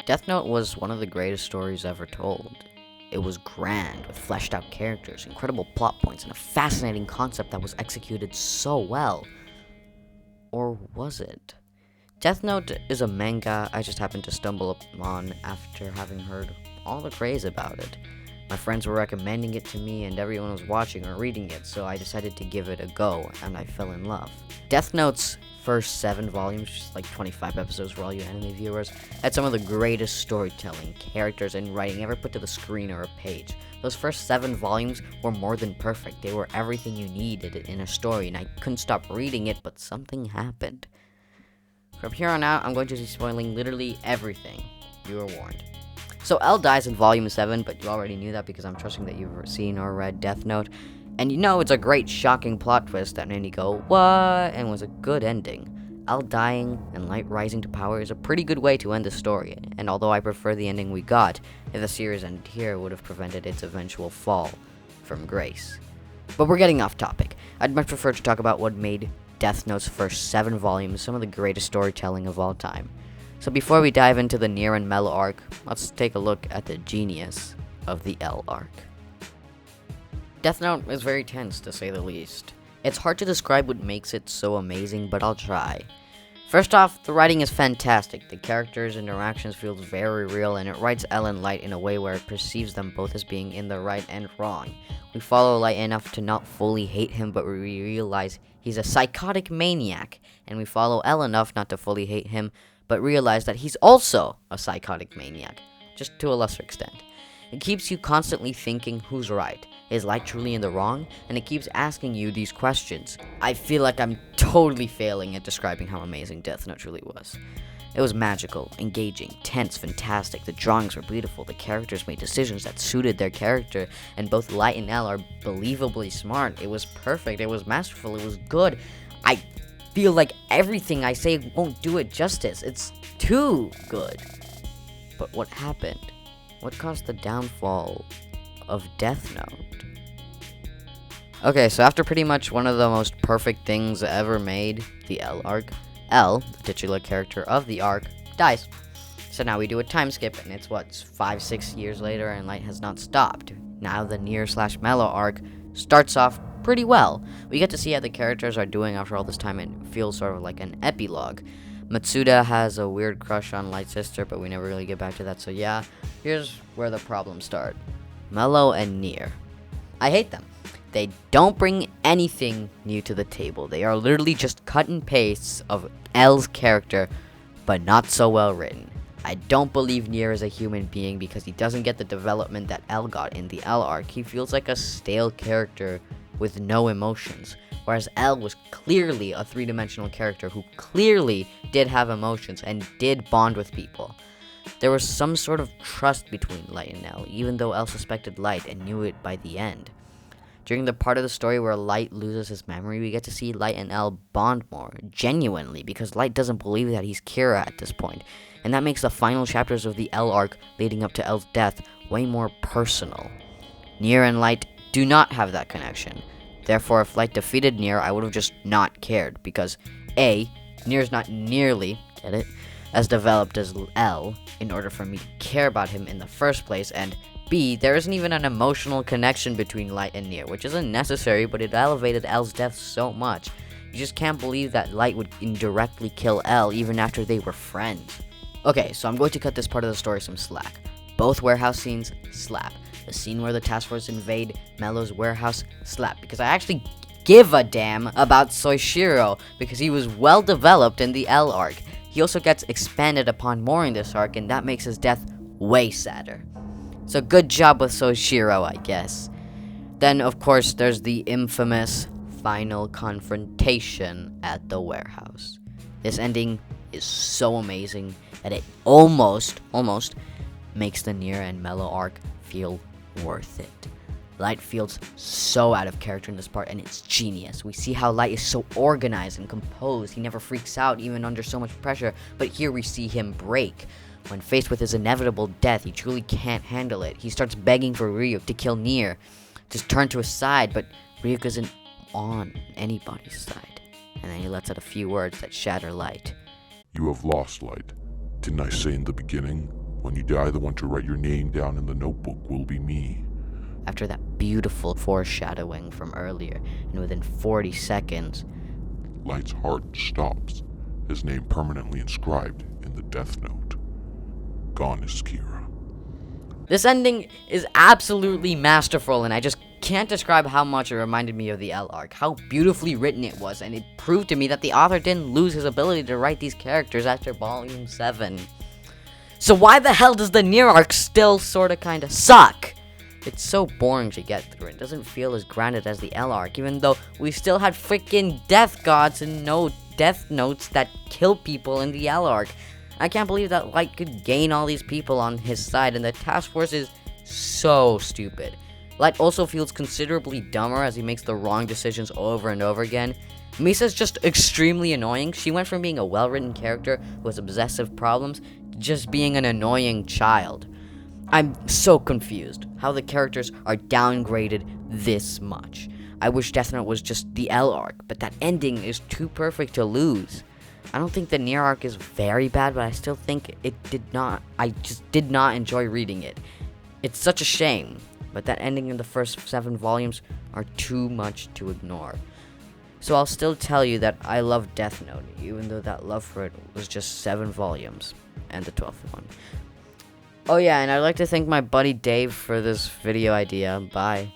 Death Note was one of the greatest stories ever told. It was grand, with fleshed out characters, incredible plot points, and a fascinating concept that was executed so well. Or was it? Death Note is a manga I just happened to stumble upon after having heard all the praise about it. My friends were recommending it to me and everyone was watching or reading it, so I decided to give it a go, and I fell in love. Death Note's first 7 volumes, just like 25 episodes for all you anime viewers, had some of the greatest storytelling, characters, and writing ever put to the screen or a page. Those first 7 volumes were more than perfect. They were everything you needed in a story, and I couldn't stop reading it, but something happened. From here on out, I'm going to be spoiling literally everything. You were warned. So L dies in volume 7, but you already knew that because I'm trusting that you've seen or read Death Note. And you know it's a great, shocking plot twist that made me go, what? And was a good ending. L dying and Light rising to power is a pretty good way to end the story, and although I prefer the ending we got, if the series ended here, would have prevented its eventual fall from grace. But we're getting off topic. I'd much prefer to talk about what made Death Note's first 7 volumes some of the greatest storytelling of all time. So before we dive into the Nier and Mello arc, let's take a look at the genius of the L arc. Death Note is very tense, to say the least. It's hard to describe what makes it so amazing, but I'll try. First off, the writing is fantastic. The characters' interactions feel very real, and it writes L and Light in a way where it perceives them both as being in the right and wrong. We follow Light enough to not fully hate him, but we realize he's a psychotic maniac, and we follow L enough not to fully hate him, but realize that he's also a psychotic maniac, just to a lesser extent. It keeps you constantly thinking who's right. Is Light truly in the wrong? And it keeps asking you these questions. I feel like I'm totally failing at describing how amazing Death Note truly was. It was magical, engaging, tense, fantastic. The drawings were beautiful. The characters made decisions that suited their character, and both Light and L are believably smart. It was perfect. It was masterful. It was good. I feel like everything I say won't do it justice. It's too good. But what happened? What caused the downfall of Death Note? Okay, so after pretty much one of the most perfect things ever made, the L arc, L, the titular character of the arc, dies. So now we do a time skip, and it's 5-6 years later, and Light has not stopped. Now the Nier/Mello arc starts off pretty well. We get to see how the characters are doing after all this time, and it feels sort of like an epilogue. Matsuda has a weird crush on Light's sister, but we never really get back to that, so yeah, here's where the problems start. Mello and Nier. I hate them. They don't bring anything new to the table. They are literally just cut and pastes of L's character, but not so well written. I don't believe Nier is a human being because he doesn't get the development that L got in the L arc. He feels like a stale character with no emotions, whereas L was clearly a 3-dimensional character who clearly did have emotions and did bond with people. There was some sort of trust between Light and L, even though L suspected Light and knew it by the end. During the part of the story where Light loses his memory, we get to see Light and L bond more, genuinely, because Light doesn't believe that he's Kira at this point, and that makes the final chapters of the L arc leading up to L's death way more personal. Nier and Light do not have that connection. Therefore, if Light defeated Nier, I would have just not cared, because A, Nier's not nearly, get it, as developed as L in order for me to care about him in the first place, and B, there isn't even an emotional connection between Light and Nier, which isn't necessary, but it elevated L's death so much. You just can't believe that Light would indirectly kill L even after they were friends. Okay, so I'm going to cut this part of the story some slack. Both warehouse scenes, slap. The scene where the task force invade Mello's warehouse, slap. Because I actually give a damn about Soichiro, because he was well developed in the L arc. He also gets expanded upon more in this arc, and that makes his death way sadder. So good job with Soichiro, I guess. Then, of course, there's the infamous final confrontation at the warehouse. This ending is so amazing that it almost makes the Nier and Mello arc feel worth it. Light feels so out of character in this part, and it's genius. We see how Light is so organized and composed. He never freaks out even under so much pressure, but here we see him break. When faced with his inevitable death, he truly can't handle it. He starts begging for Ryuk to kill Nier, to turn to his side, but Ryuk isn't on anybody's side. And then he lets out a few words that shatter Light. You have lost, Light. Didn't I say in the beginning? When you die, the one to write your name down in the notebook will be me. After that beautiful foreshadowing from earlier, and within 40 seconds, Light's heart stops, his name permanently inscribed in the death note. Gone is Kira. this ending is absolutely masterful, and I just can't describe how much it reminded me of the L arc, how beautifully written it was, and it proved to me that the author didn't lose his ability to write these characters after Volume 7. So why the hell does the Nier arc still sorta kinda suck? It's so boring to get through. It doesn't feel as grounded as the L arc, even though we still had freaking death gods and no death notes that kill people in the L arc. I can't believe that Light could gain all these people on his side, and the task force is so stupid. Light also feels considerably dumber as he makes the wrong decisions over and over again. Misa's just extremely annoying. She went from being a well-written character with obsessive problems to just being an annoying child. I'm so confused how the characters are downgraded this much. I wish Death Note was just the L arc, but that ending is too perfect to lose. I don't think the Nier arc is very bad, but I still think I just did not enjoy reading it. It's such a shame, but that ending in the first 7 volumes are too much to ignore. So I'll still tell you that I love Death Note, even though that love for it was just 7 volumes, and the 12th one. Oh yeah, and I'd like to thank my buddy Dave for this video idea. Bye.